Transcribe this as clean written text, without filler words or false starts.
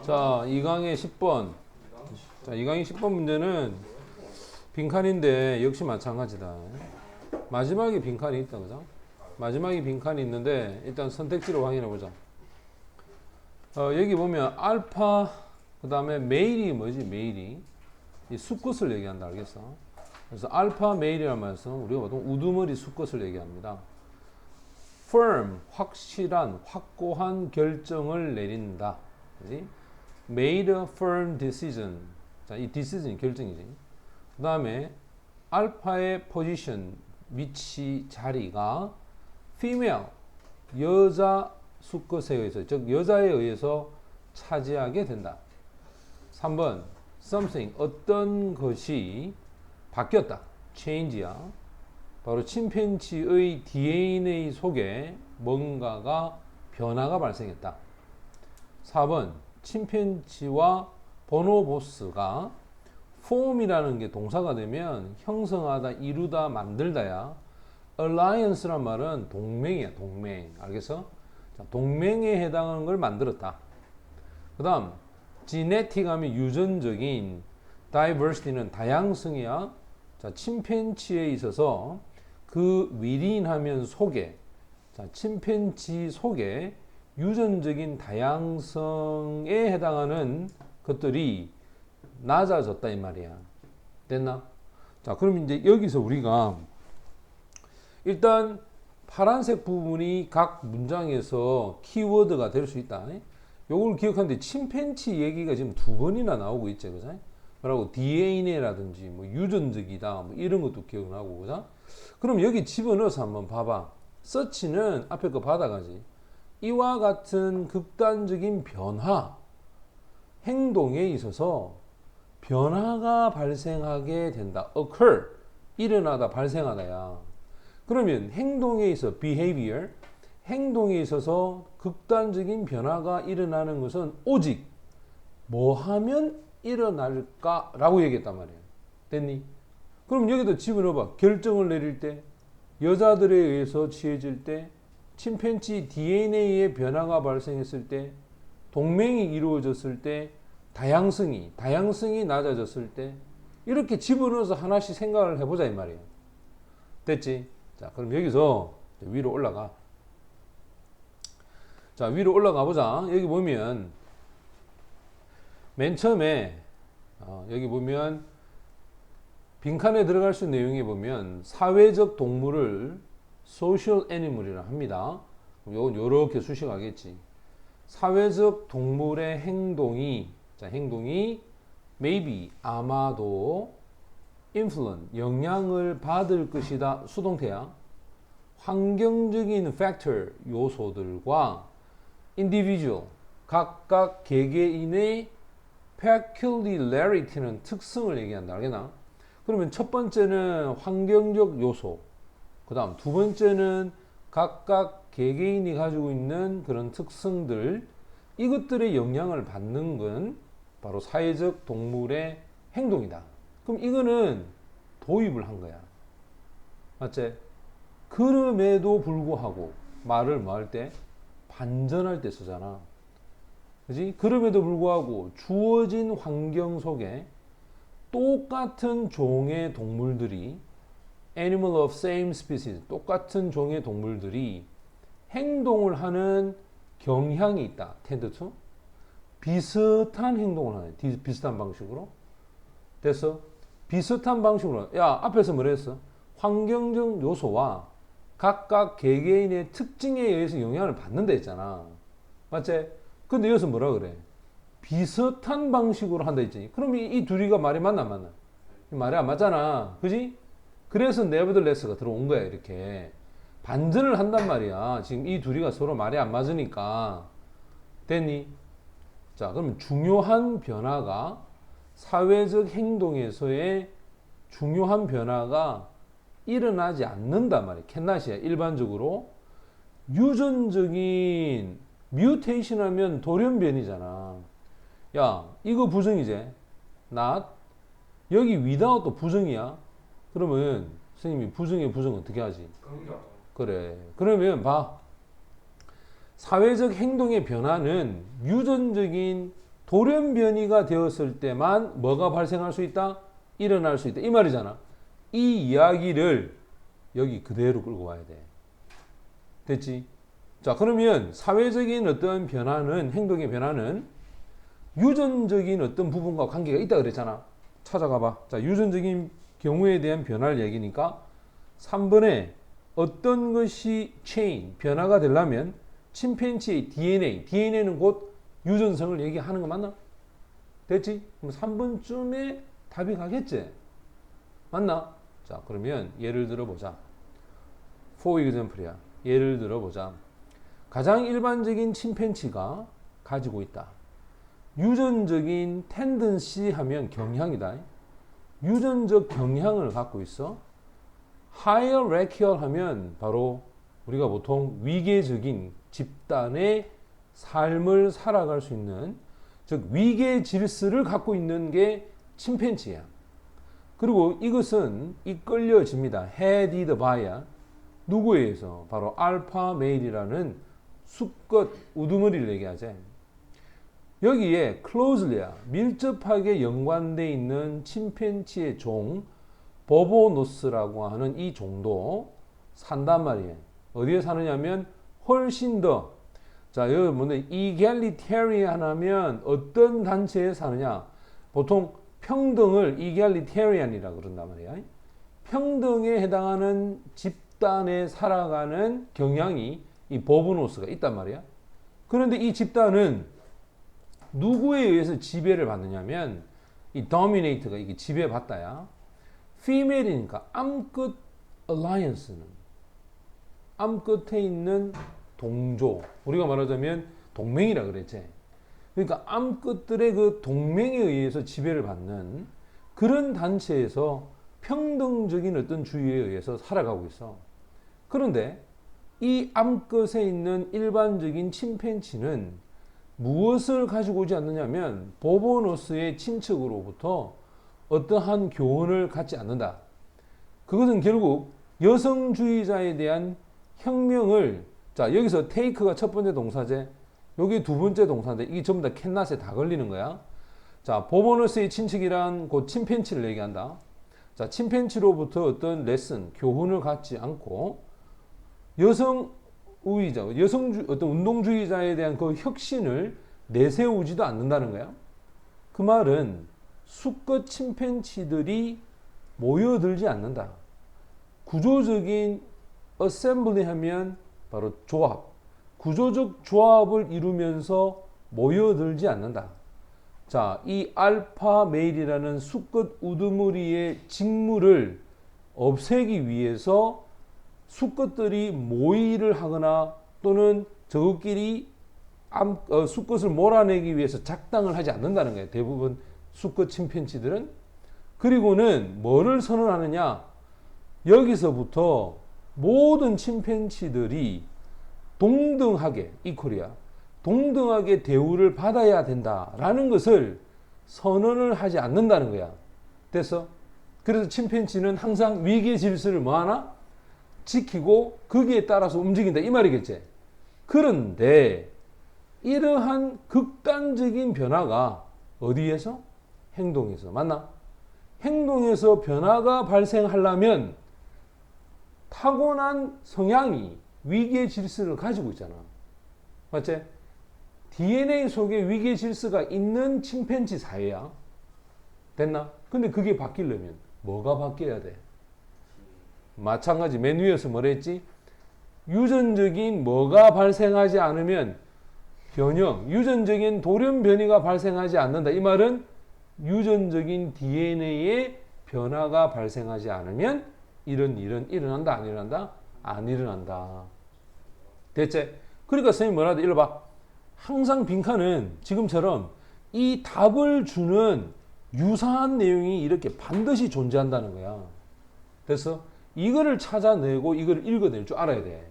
자, 2강의 10번. 자, 2강의 10번 문제는 빈칸인데 역시 마찬가지다. 마지막에 빈칸이 있다, 그죠? 마지막에 빈칸이 있는데 일단 선택지로 확인해 보자. 여기 보면 알파, 그 다음에 메일이 뭐지? 메일이 이 수컷을 얘기한다, 알겠어? 그래서 알파 메일이라는 말씀 우리가 보통 우두머리 수컷을 얘기합니다. firm, 확실한, 확고한 결정을 내린다. 그지? made a firm decision. 자, 이 decision이 결정이지. 그 다음에 알파의 position, 위치, 자리가 female, 여자 수컷에 의해서, 즉 여자에 의해서 차지하게 된다. 3번 something, 어떤 것이 바뀌었다. change야. 바로 침팬지의 DNA 속에 뭔가가 변화가 발생했다. 4번 침팬지와 보노보스가 form이라는 게 동사가 되면 형성하다, 이루다, 만들다야. alliance란 말은 동맹이야, 동맹. 알겠어? 자, 동맹에 해당하는 걸 만들었다. 그 다음 genetic 하면 유전적인, diversity는 다양성이야. 자, 침팬지에 있어서 그 within 하면 속에, 자, 침팬지 속에 유전적인 다양성에 해당하는 것들이 낮아졌다 이 말이야. 됐나? 자, 그럼 이제 여기서 우리가 일단 파란색 부분이 각 문장에서 키워드가 될 수 있다. 요걸 기억하는데 침팬지 얘기가 지금 두 번이나 나오고 있지, 그죠? 그리고 DNA라든지 뭐 유전적이다 뭐 이런 것도 기억나고, 그죠? 그럼 여기 집어넣어서 한번 봐봐. 서치는 앞에 거 받아가지. 이와 같은 극단적인 변화, 행동에 있어서 변화가 발생하게 된다. occur, 일어나다, 발생하다야. 그러면 행동에 있어 behavior, 행동에 있어서 극단적인 변화가 일어나는 것은 오직 뭐 하면 일어날까? 라고 얘기했단 말이야. 됐니? 그럼 여기도 집어넣어봐. 결정을 내릴 때, 여자들에 의해서 취해질 때, 침팬지 DNA의 변화가 발생했을 때, 동맹이 이루어졌을 때, 다양성이 낮아졌을 때, 이렇게 집어넣어서 하나씩 생각을 해보자 이 말이에요. 됐지? 자, 그럼 여기서 위로 올라가. 자, 위로 올라가 보자. 여기 보면 맨 처음에 여기 보면 빈칸에 들어갈 수 있는 내용에 보면 사회적 동물을 social animal이라 합니다. 요건 요렇게 수식하겠지. 사회적 동물의 행동이, 자, 행동이 maybe, 아마도 influence, 영향을 받을 것이다. 수동태야. 환경적인 factor, 요소들과 individual, 각각 개개인의 peculiarity는 특성을 얘기한다. 알겠나? 그러면 첫 번째는 환경적 요소, 그 다음 두 번째는 각각 개개인이 가지고 있는 그런 특성들, 이것들의 영향을 받는 건 바로 사회적 동물의 행동이다. 그럼 이거는 도입을 한 거야. 맞지? 그럼에도 불구하고 말을 뭐 할 때? 반전할 때 쓰잖아. 그지? 그럼에도 불구하고 주어진 환경 속에 똑같은 종의 동물들이, animal of same species, 똑같은 종의 동물들이 행동을 하는 경향이 있다. tend to. 비슷한 행동을 하네. 비슷한 방식으로. 됐어? 비슷한 방식으로. 야, 앞에서 뭐라 했어? 환경적 요소와 각각 개개인의 특징에 의해서 영향을 받는다 했잖아. 맞지? 근데 여기서 뭐라 그래? 비슷한 방식으로 한다 했지. 그럼 이 둘이가 말이 맞나 안 맞나? 말이 안 맞잖아. 그지? 그래서 nevertheless가 들어온 거야. 이렇게 반전을 한단 말이야. 지금 이 둘이가 서로 말이 안 맞으니까. 됐니? 자, 그러면 중요한 변화가, 사회적 행동에서의 중요한 변화가 일어나지 않는단 말이야. 캔낫이야. 일반적으로 유전적인 뮤테이션 하면 돌연변이잖아. 야, 이거 부정이지? not. 여기 without도 부정이야. 그러면 선생님이 부정의 부정 어떻게 하지? 그래. 그러면 봐. 사회적 행동의 변화는 유전적인 돌연변이가 되었을 때만 뭐가 발생할 수 있다? 일어날 수 있다. 이 말이잖아. 이 이야기를 여기 그대로 끌고 와야 돼. 됐지? 자, 그러면 사회적인 어떤 변화는, 행동의 변화는 유전적인 어떤 부분과 관계가 있다 그랬잖아. 찾아가 봐. 자, 유전적인 경우에 대한 변화를 얘기니까 3번에 어떤 것이 change, 변화가 되려면 침팬지의 DNA는 곧 유전성을 얘기하는 거 맞나? 됐지? 그럼 3번쯤에 답이 가겠지? 맞나? 자, 그러면 예를 들어 보자. For example이야. 예를 들어 보자. 가장 일반적인 침팬지가 가지고 있다. 유전적인 tendency 하면 경향이다. 유전적 경향을 갖고 있어. hierarchical 하면 바로 우리가 보통 위계적인 집단의 삶을 살아갈 수 있는, 즉 위계 질서를 갖고 있는 게 침팬지야. 그리고 이것은 이끌려집니다. headed by야. 누구에 의해서? 바로 알파 메일이라는 수컷 우두머리를 얘기하지. 여기에 closelly야. 밀접하게 연관되어 있는 침팬지의 종 보보노스라고 하는 이 종도 산단 말이에요. 어디에 사느냐면 훨씬 더, 자, 여기 뭐냐, egalitarian 하면 어떤 단체에 사느냐? 보통 평등을 egalitarian이라고 그런단 말이야. 평등에 해당하는 집단에 살아가는 경향이 이 보보노스가 있단 말이야. 그런데 이 집단은 누구에 의해서 지배를 받느냐면 이 dominate가 이게 지배받다야. female이니까 암끝 alliance는 암끝에 있는 동조, 우리가 말하자면 동맹이라 그랬지. 그러니까 암끝들의 그 동맹에 의해서 지배를 받는 그런 단체에서 평등적인 어떤 주의에 의해서 살아가고 있어. 그런데 이 암끝에 있는 일반적인 침팬지는 무엇을 가지고 오지 않느냐면 보보노스의 친척으로부터 어떠한 교훈을 갖지 않는다. 그것은 결국 여성주의자에 대한 혁명을, 자, 여기서 take가 첫 번째 동사제, 여기 두 번째 동사인데 이게 전부 다 캔낫에 다 걸리는 거야. 자, 보보노스의 친척이란 곧 침팬치를 얘기한다. 자, 침팬치로부터 어떤 레슨, 교훈을 갖지 않고 여성우위자, 어떤 운동주의자에 대한 그 혁신을 내세우지도 않는다는 거야. 그 말은 수컷 침팬치들이 모여들지 않는다. 구조적인 어셈블리 하면 바로 조합, 구조적 조합을 이루면서 모여들지 않는다. 자, 이 알파 메일이라는 수컷 우두머리의 직무를 없애기 위해서 수컷들이 모의를 하거나 또는 저것끼리 수컷을 몰아내기 위해서 작당을 하지 않는다는 거예요. 대부분 수컷 침팬지들은. 그리고는 뭐를 선언하느냐? 여기서부터 모든 침팬지들이 동등하게, 이퀄이야, 동등하게 대우를 받아야 된다라는 것을 선언을 하지 않는다는 거야. 됐어? 그래서 침팬지는 항상 위계 질서를 뭐하나? 지키고 거기에 따라서 움직인다, 이 말이겠지. 그런데 이러한 극단적인 변화가 어디에서? 행동에서. 맞나? 행동에서 변화가 발생하려면 타고난 성향이 위계 질서를 가지고 있잖아. 맞지? DNA 속에 위계 질서가 있는 침팬지 사회야. 됐나? 근데 그게 바뀌려면 뭐가 바뀌어야 돼? 마찬가지 맨 위에서 뭐라 했지? 유전적인 뭐가 발생하지 않으면 변형, 유전적인 돌연변이가 발생하지 않는다. 이 말은 유전적인 DNA의 변화가 발생하지 않으면 이런 일은 일어난다, 안 일어난다? 안 일어난다. 됐지? 그러니까 선생님 뭐라 하다, 일로 봐. 항상 빈칸은 지금처럼 이 답을 주는 유사한 내용이 이렇게 반드시 존재한다는 거야. 됐어? 이거를 찾아내고 이걸 읽어낼 줄 알아야 돼.